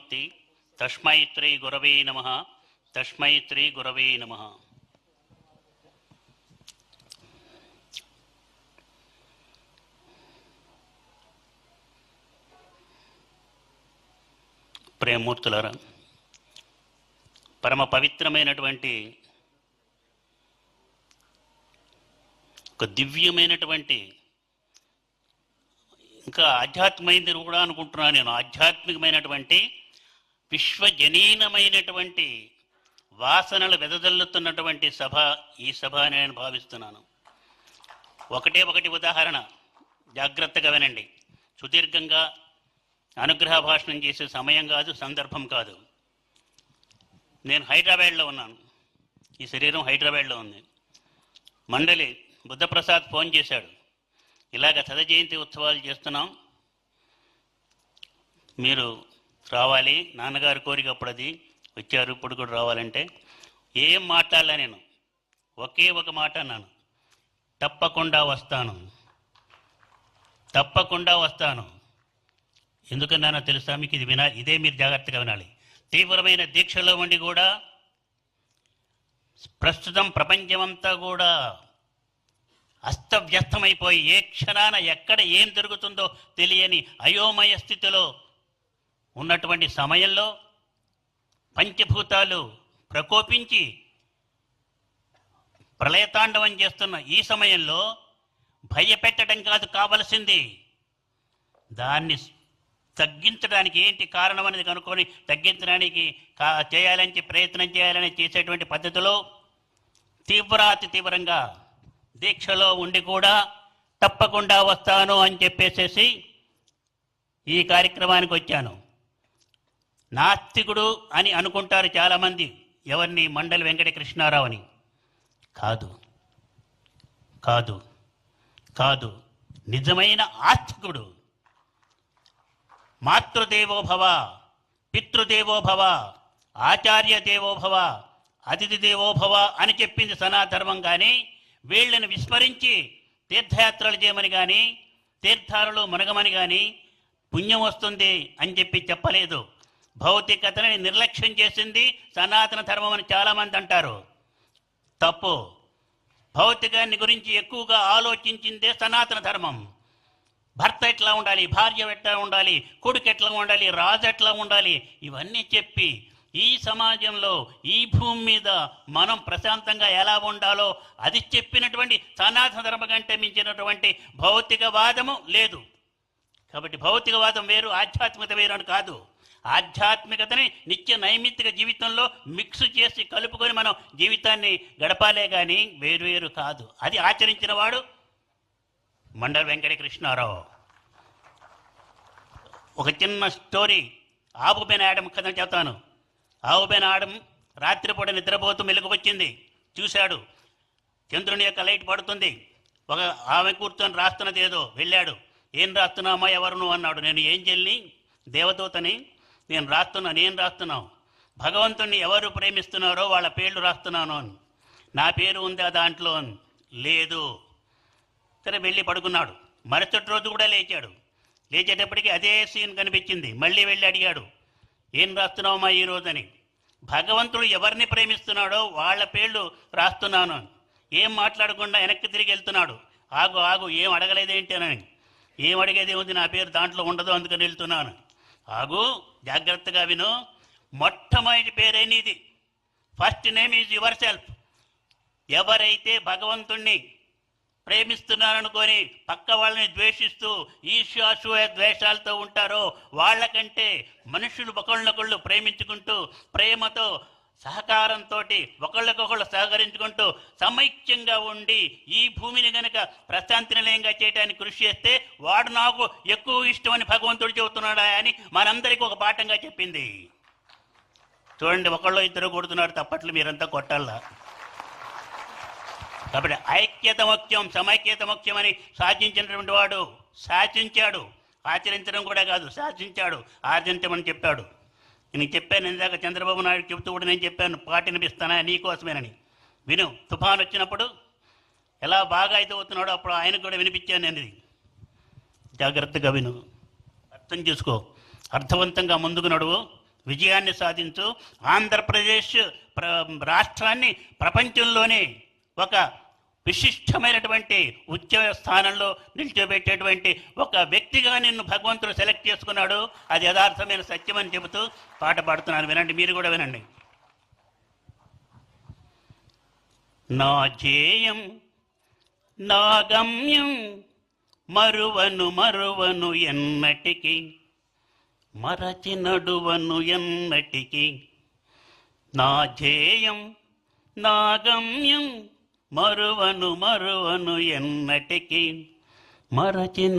దక్షిణామూర్తి. తస్మై శ్రీ గురవే నమః. తస్మై శ్రీ గురవే నమః. ప్రేమమూర్తులారా, పరమ పవిత్రమైనటువంటి ఒక దివ్యమైనటువంటి, ఇంకా ఆధ్యాత్మికమైనది కూడా అనుకుంటున్నాను నేను, ఆధ్యాత్మికమైనటువంటి విశ్వజనీనమైనటువంటి వాసనలు వెదజల్లుతున్నటువంటి సభ ఈ సభ అని నేను భావిస్తున్నాను. ఒకటి ఉదాహరణ, జాగ్రత్తగా వినండి. సుదీర్ఘంగా అనుగ్రహ భాషణం చేసే సమయం కాదు, సందర్భం కాదు. నేను హైదరాబాద్లో ఉన్నాను, ఈ శరీరం హైదరాబాద్లో ఉంది. మండలి బుద్ధప్రసాద్ ఫోన్ చేశాడు, ఇలాగ 100వ జయంతి ఉత్సవాలు చేస్తున్నాం, మీరు రావాలి, నాన్నగారి కోరిక అప్పుడు అది వచ్చారు, ఇప్పుడు కూడా రావాలంటే. ఏం మాట్లాడలే నేను, ఒకే ఒక మాట అన్నాను, తప్పకుండా వస్తాను, తప్పకుండా వస్తాను. ఎందుకన్నానో తెలుసా మీకు? ఇది ఇదే మీరు జాగ్రత్తగా వినాలి. తీవ్రమైన దీక్షలో ఉండి కూడా ప్రస్తుతం ప్రపంచమంతా కూడా అస్తవ్యస్తమైపోయి ఏ క్షణాన ఎక్కడ ఏం జరుగుతుందో తెలియని అయోమయ స్థితిలో ఉన్నటువంటి సమయంలో పంచభూతాలు ప్రకోపించి ప్రళయతాండవం చేస్తున్న ఈ సమయంలో భయపెట్టడం కాదు కావలసింది, దాన్ని తగ్గించడానికి ఏంటి కారణం అనేది కనుక్కొని తగ్గించడానికి చేయాలని ప్రయత్నం చేయాలని చేసేటువంటి పద్ధతిలో తీవ్రాతి తీవ్రంగా దీక్షలో ఉండి కూడా తప్పకుండా వస్తాను అని చెప్పేసేసి ఈ కార్యక్రమానికి వచ్చాను. నాస్తికుడు అని అనుకుంటారు చాలామంది ఎవరిని? మండలి వెంకట కృష్ణారావుని. కాదు కాదు కాదు, నిజమైన ఆస్తికుడు. మాతృదేవోభవ, పితృదేవోభవ, ఆచార్య దేవోభవ, అతిథి దేవోభవ అని చెప్పింది సనాతనం. కానీ వీళ్ళని విస్మరించి తీర్థయాత్రలు చేయమని కానీ తీర్థాలలో మునగమని కానీ పుణ్యం వస్తుంది అని చెప్పలేదు. భౌతికతని నిర్లక్ష్యం చేసింది సనాతన ధర్మం అని చాలామంది అంటారు. తప్పు. భౌతికాన్ని గురించి ఎక్కువగా ఆలోచించిందే సనాతన ధర్మం. భర్త ఎట్లా ఉండాలి, భార్య ఎట్లా ఉండాలి, కొడుకు ఎట్లా ఉండాలి, రాజు ఎట్లా ఉండాలి, ఇవన్నీ చెప్పి ఈ సమాజంలో ఈ భూమి మీద మనం ప్రశాంతంగా ఎలా ఉండాలో అది చెప్పినటువంటి సనాతన ధర్మం కంటే మించినటువంటి భౌతికవాదము లేదు. కాబట్టి భౌతికవాదం వేరు, ఆధ్యాత్మికత వేరు అని కాదు. ఆధ్యాత్మికతని నిత్య నైమిత్తిక జీవితంలో మిక్స్ చేసి కలుపుకొని మనం జీవితాన్ని గడపాలే కానీ వేరువేరు కాదు. అది ఆచరించిన వాడు మండలి వెంకట కృష్ణారావు. ఒక చిన్న స్టోరీ, ఆవుబెన్ ఆడమ్ కథ చెప్తాను. ఆవుబెన్ ఆడమ్ రాత్రిపూట నిద్రపోతూ మెలుగు వచ్చింది, చూశాడు చంద్రుని యొక్క లైట్ పడుతుంది. ఒక ఆమె కూర్చొని రాస్తున్నది ఏదో. వెళ్ళాడు, ఏం రాస్తున్నామా, ఎవరు నువ్వు అన్నాడు. నేను ఏంజెల్ని, దేవదూతని, నేను రాస్తున్నావు, భగవంతుణ్ణి ఎవరు ప్రేమిస్తున్నారో వాళ్ళ పేర్లు రాస్తున్నాను అని. నా పేరు ఉందా దాంట్లో అని. లేదు. సరే వెళ్ళి పడుకున్నాడు. మరుసటి రోజు కూడా లేచాడు. లేచేటప్పటికి అదే సీన్ కనిపించింది. మళ్ళీ వెళ్ళి అడిగాడు, ఏం రాస్తున్నావమ్మా ఈరోజు అని. భగవంతుడు ఎవరిని ప్రేమిస్తున్నాడో వాళ్ళ పేర్లు రాస్తున్నాను అని. ఏం మాట్లాడకుండా వెనక్కి తిరిగి వెళ్తున్నాడు. ఆగు ఏం అడగలేదేంటి అని. ఏం అడిగేది ఉంది, నా పేరు దాంట్లో ఉండదు అందుకని వెళ్తున్నాను. ఆగు, జాగ్రత్తగా విను. మొట్టమొదటి పేరే నీది. First name is your self. ఎవరైతే భగవంతుణ్ణి ప్రేమిస్తున్నారనుకొని పక్క వాళ్ళని ద్వేషిస్తూ ఈర్ష్యాసూయ ద్వేషాలతో ఉంటారో వాళ్ళకంటే మనుషులు ఒకళ్ళనొకళ్ళు ప్రేమించుకుంటూ ప్రేమతో సహకారంతో ఒకళ్ళకొకళ్ళు సహకరించుకుంటూ సమైక్యంగా ఉండి ఈ భూమిని గనక ప్రశాంతి నిలయంగా చేయడానికి కృషి చేస్తే వాడు నాకు ఎక్కువ ఇష్టమని భగవంతుడు చెబుతున్నాడా అని మనందరికీ ఒక పాఠంగా చెప్పింది. చూడండి, ఒకళ్ళు ఇద్దరు కొడుతున్నారు తప్పట్లు, మీరంతా కొట్టాలా. కాబట్టి ఐక్యత ముఖ్యం, సమైక్యత ముఖ్యం అని శాసించినటువంటి వాడు శాసించాడు. ఆచరించడం కూడా కాదు, శాసించాడు. ఆచరించమని చెప్పాడు. నేను చెప్పాను ఇందాక, చంద్రబాబు నాయుడు చెబుతూ కూడా నేను చెప్పాను, పాట వినిపిస్తానా నీకోసమేనని. విను, తుఫాన్ వచ్చినప్పుడు ఎలా బాగా అయితే అవుతున్నాడో అప్పుడు ఆయనకు కూడా వినిపించాను నేను. ఇది జాగ్రత్తగా విను, అర్థం చేసుకో, అర్థవంతంగా ముందుకు నడువు, విజయాన్ని సాధించు. ఆంధ్రప్రదేశ్ రాష్ట్రాన్ని ప్రపంచంలోనే ఒక విశిష్టమైనటువంటి ఉద్యమ స్థానంలో నిల్చోబెట్టేటువంటి ఒక వ్యక్తిగా నిన్ను భగవంతుడు సెలెక్ట్ చేసుకున్నాడు. అది యథార్థమైన సత్యం అని చెబుతూ పాట పాడుతున్నాను, వినండి, మీరు కూడా వినండి. నా ధ్యేయం నా గమ్యం మరువను మరువను ఎన్నటికి, మరచి నడువను ఎన్నటికి. నా ధ్యేయం నా గమ్యం మరువను మరువను ఎన్నటికి, మరచి